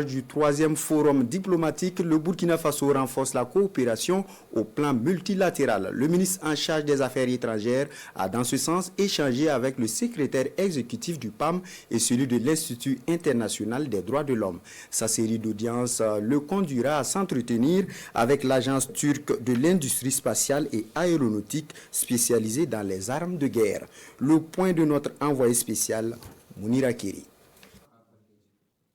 Du troisième forum diplomatique, le Burkina Faso renforce la coopération au plan multilatéral. Le ministre en charge des Affaires étrangères a dans ce sens échangé avec le secrétaire exécutif du PAM et celui de l'Institut international des droits de l'homme. Sa série d'audiences le conduira à s'entretenir avec l'agence turque de l'industrie spatiale et aéronautique spécialisée dans les armes de guerre. Le point de notre envoyé spécial, Mounira Kiri.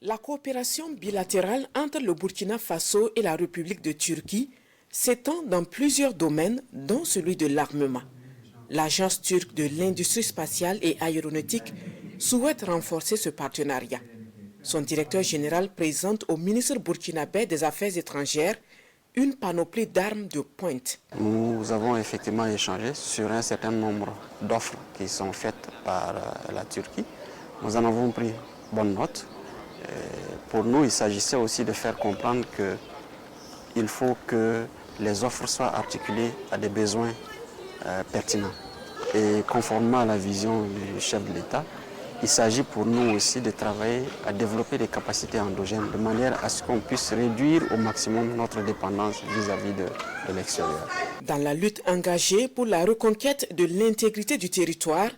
La coopération bilatérale entre le Burkina Faso et la République de Turquie s'étend dans plusieurs domaines, dont celui de l'armement. L'agence turque de l'industrie spatiale et aéronautique souhaite renforcer ce partenariat. Son directeur général présente au ministre burkinabé des Affaires étrangères une panoplie d'armes de pointe. Nous avons effectivement échangé sur un certain nombre d'offres qui sont faites par la Turquie. Nous en avons pris bonne note. Pour nous, il s'agissait aussi de faire comprendre qu'il faut que les offres soient articulées à des besoins pertinents. Et conformément à la vision du chef de l'État, il s'agit pour nous aussi de travailler à développer des capacités endogènes de manière à ce qu'on puisse réduire au maximum notre dépendance vis-à-vis de l'extérieur. Dans la lutte engagée pour la reconquête de l'intégrité du territoire,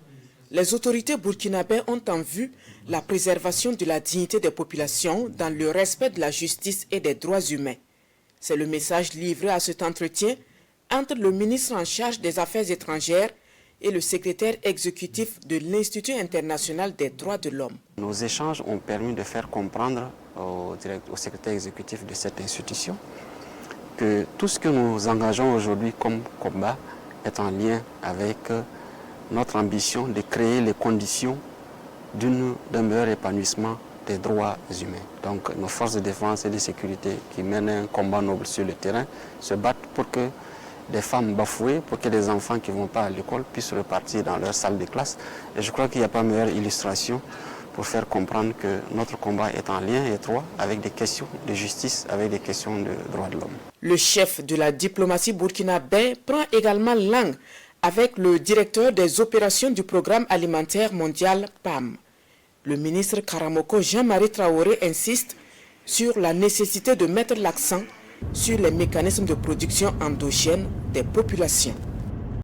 les autorités burkinabées ont en vue la préservation de la dignité des populations dans le respect de la justice et des droits humains. C'est le message livré à cet entretien entre le ministre en charge des Affaires étrangères et le secrétaire exécutif de l'Institut international des droits de l'homme. Nos échanges ont permis de faire comprendre au secrétaire exécutif de cette institution que tout ce que nous engageons aujourd'hui comme combat est en lien avec notre ambition de créer les conditions d'un meilleur épanouissement des droits humains. Donc nos forces de défense et de sécurité qui mènent un combat noble sur le terrain se battent pour que des femmes bafouées, pour que des enfants qui ne vont pas à l'école puissent repartir dans leur salle de classe. Et je crois qu'il n'y a pas meilleure illustration pour faire comprendre que notre combat est en lien étroit avec des questions de justice, avec des questions de droits de l'homme. Le chef de la diplomatie burkinabé prend également langue avec le directeur des opérations du Programme alimentaire mondial PAM. Le ministre Karamoko Jean-Marie Traoré insiste sur la nécessité de mettre l'accent sur les mécanismes de production endogène des populations.